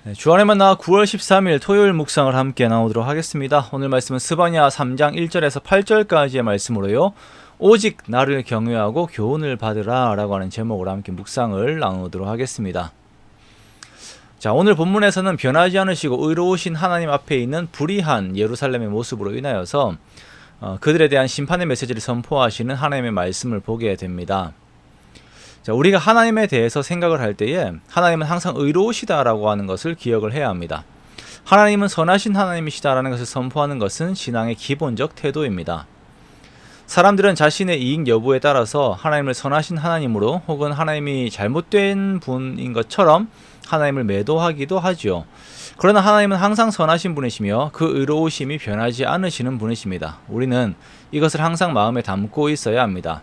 주안의 만나 9월 13일 토요일 묵상을 함께 나오도록 하겠습니다. 오늘 말씀은 스바냐 3장 1절에서 8절까지의 말씀으로요. 오직 나를 경외하고 교훈을 받으라 라고 하는 제목으로 함께 묵상을 나누도록 하겠습니다. 자, 오늘 본문에서는 변하지 않으시고 의로우신 하나님 앞에 있는 불의한 예루살렘의 모습으로 인하여서 그들에 대한 심판의 메시지를 선포하시는 하나님의 말씀을 보게 됩니다. 자, 우리가 하나님에 대해서 생각을 할 때에 하나님은 항상 의로우시다라고 하는 것을 기억을 해야 합니다. 하나님은 선하신 하나님이시다라는 것을 선포하는 것은 신앙의 기본적 태도입니다. 사람들은 자신의 이익 여부에 따라서 하나님을 선하신 하나님으로 혹은 하나님이 잘못된 분인 것처럼 하나님을 매도하기도 하죠. 그러나 하나님은 항상 선하신 분이시며 그 의로우심이 변하지 않으시는 분이십니다. 우리는 이것을 항상 마음에 담고 있어야 합니다.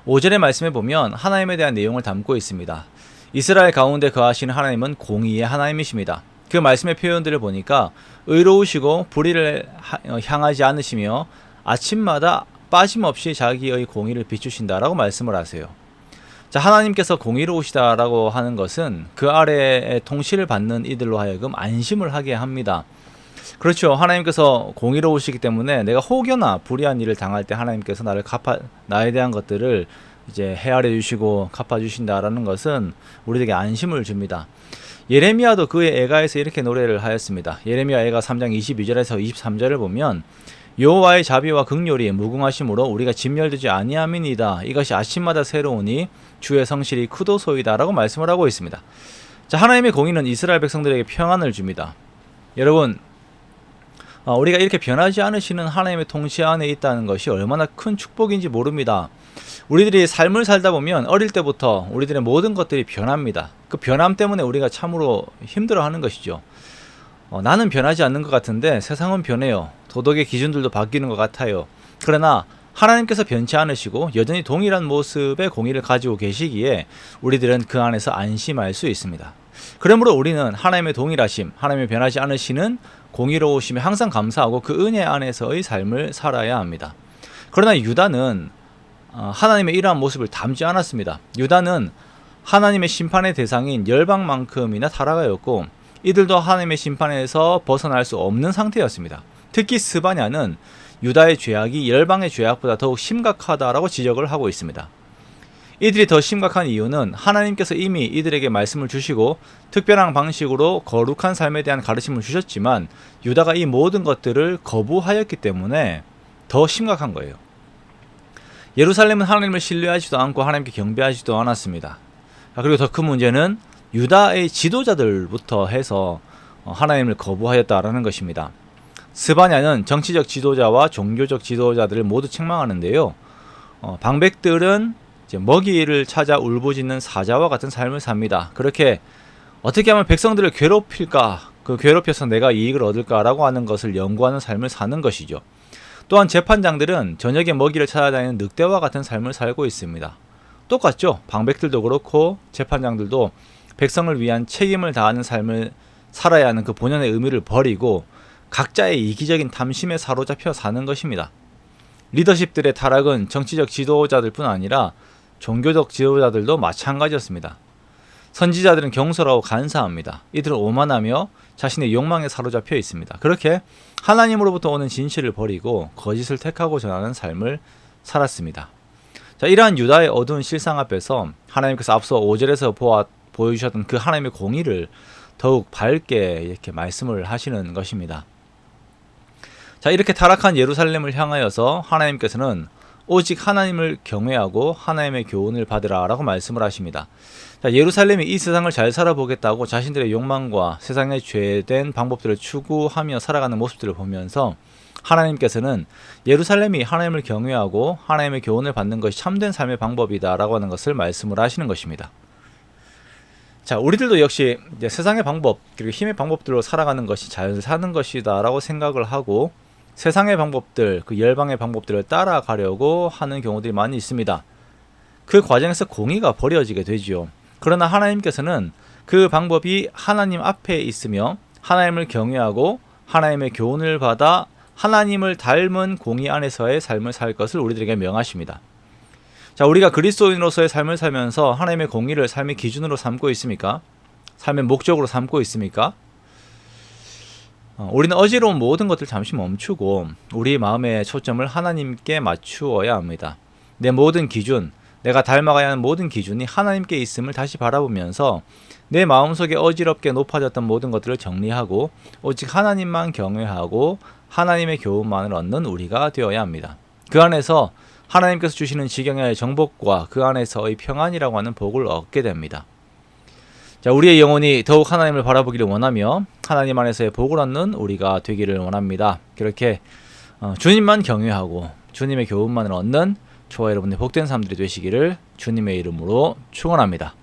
5절의 말씀에 보면 하나님에 대한 내용을 담고 있습니다. 이스라엘 가운데 거하시는 하나님은 공의의 하나님이십니다. 그 말씀의 표현들을 보니까 의로우시고 불의를 향하지 않으시며 아침마다 빠짐없이 자기의 공의를 비추신다라고 말씀을 하세요. 자, 하나님께서 공의로우시다라고 하는 것은 그 아래에 통치를 받는 이들로 하여금 안심을 하게 합니다. 그렇죠. 하나님께서 공의로우시기 때문에 내가 혹여나 불의한 일을 당할 때 하나님께서 나에 대한 것들을 이제 헤아려 주시고 갚아 주신다라는 것은 우리에게 안심을 줍니다. 예레미야도 그의 애가에서 이렇게 노래를 하였습니다. 예레미야 애가 3장 22절에서 23절을 보면 여호와의 자비와 긍휼이 무궁하심으로 우리가 진멸되지 아니함이니이다. 이것이 아침마다 새로우니 주의 성실이 크도소이다라고 말씀을 하고 있습니다. 자, 하나님의 공의는 이스라엘 백성들에게 평안을 줍니다. 여러분, 우리가 이렇게 변하지 않으시는 하나님의 통치 안에 있다는 것이 얼마나 큰 축복인지 모릅니다. 우리들이 삶을 살다 보면 어릴 때부터 우리들의 모든 것들이 변합니다. 그 변함 때문에 우리가 참으로 힘들어하는 것이죠. 나는 변하지 않는 것 같은데 세상은 변해요. 도덕의 기준들도 바뀌는 것 같아요. 그러나 하나님께서 변치 않으시고 여전히 동일한 모습의 공의를 가지고 계시기에 우리들은 그 안에서 안심할 수 있습니다. 그러므로 우리는 하나님의 동일하심, 하나님의 변하지 않으시는 공의로우심에 항상 감사하고 그 은혜 안에서의 삶을 살아야 합니다. 그러나 유다는 하나님의 이러한 모습을 담지 않았습니다. 유다는 하나님의 심판의 대상인 열방만큼이나 타락하였고 이들도 하나님의 심판에서 벗어날 수 없는 상태였습니다. 특히 스바냐는 유다의 죄악이 열방의 죄악보다 더욱 심각하다라고 지적을 하고 있습니다. 이들이 더 심각한 이유는 하나님께서 이미 이들에게 말씀을 주시고 특별한 방식으로 거룩한 삶에 대한 가르침을 주셨지만 유다가 이 모든 것들을 거부하였기 때문에 더 심각한 거예요. 예루살렘은 하나님을 신뢰하지도 않고 하나님께 경배하지도 않았습니다. 그리고 더 큰 문제는 유다의 지도자들부터 해서 하나님을 거부하였다라는 것입니다. 스바냐는 정치적 지도자와 종교적 지도자들을 모두 책망하는데요. 방백들은 이제 먹이를 찾아 울부짖는 사자와 같은 삶을 삽니다. 그렇게 어떻게 하면 백성들을 괴롭힐까, 그 괴롭혀서 내가 이익을 얻을까라고 하는 것을 연구하는 삶을 사는 것이죠. 또한 재판장들은 저녁에 먹이를 찾아다니는 늑대와 같은 삶을 살고 있습니다. 똑같죠. 방백들도 그렇고 재판장들도 백성을 위한 책임을 다하는 삶을 살아야 하는 그 본연의 의미를 버리고 각자의 이기적인 탐심에 사로잡혀 사는 것입니다. 리더십들의 타락은 정치적 지도자들 뿐 아니라 종교적 지도자들도 마찬가지였습니다. 선지자들은 경솔하고 간사합니다. 이들은 오만하며 자신의 욕망에 사로잡혀 있습니다. 그렇게 하나님으로부터 오는 진실을 버리고 거짓을 택하고 전하는 삶을 살았습니다. 자, 이러한 유다의 어두운 실상 앞에서 하나님께서 앞서 5절에서 보여주셨던 그 하나님의 공의를 더욱 밝게 이렇게 말씀을 하시는 것입니다. 자, 이렇게 타락한 예루살렘을 향하여서 하나님께서는 오직 하나님을 경외하고 하나님의 교훈을 받으라 라고 말씀을 하십니다. 자, 예루살렘이 이 세상을 잘 살아보겠다고 자신들의 욕망과 세상의 죄된 방법들을 추구하며 살아가는 모습들을 보면서 하나님께서는 예루살렘이 하나님을 경외하고 하나님의 교훈을 받는 것이 참된 삶의 방법이다 라고 하는 것을 말씀을 하시는 것입니다. 자, 우리들도 역시 이제 세상의 방법 그리고 힘의 방법들로 살아가는 것이 잘 사는 것이다 라고 생각을 하고 세상의 방법들, 그 열방의 방법들을 따라가려고 하는 경우들이 많이 있습니다. 그 과정에서 공의가 버려지게 되지요. 그러나 하나님께서는 그 방법이 하나님 앞에 있으며 하나님을 경외하고 하나님의 교훈을 받아 하나님을 닮은 공의 안에서의 삶을 살 것을 우리들에게 명하십니다. 자, 우리가 그리스도인으로서의 삶을 살면서 하나님의 공의를 삶의 기준으로 삼고 있습니까? 삶의 목적으로 삼고 있습니까? 우리는 어지러운 모든 것들 잠시 멈추고 우리 마음의 초점을 하나님께 맞추어야 합니다. 내 모든 기준, 내가 닮아가야 하는 모든 기준이 하나님께 있음을 다시 바라보면서 내 마음속에 어지럽게 높아졌던 모든 것들을 정리하고 오직 하나님만 경외하고 하나님의 교훈만을 얻는 우리가 되어야 합니다. 그 안에서 하나님께서 주시는 지경의 정복과 그 안에서의 평안이라고 하는 복을 얻게 됩니다. 자, 우리의 영혼이 더욱 하나님을 바라보기를 원하며 하나님 안에서의 복을 얻는 우리가 되기를 원합니다. 그렇게 주님만 경외하고 주님의 교훈만을 얻는 저와 여러분의 복된 삶들이 되시기를 주님의 이름으로 축원합니다.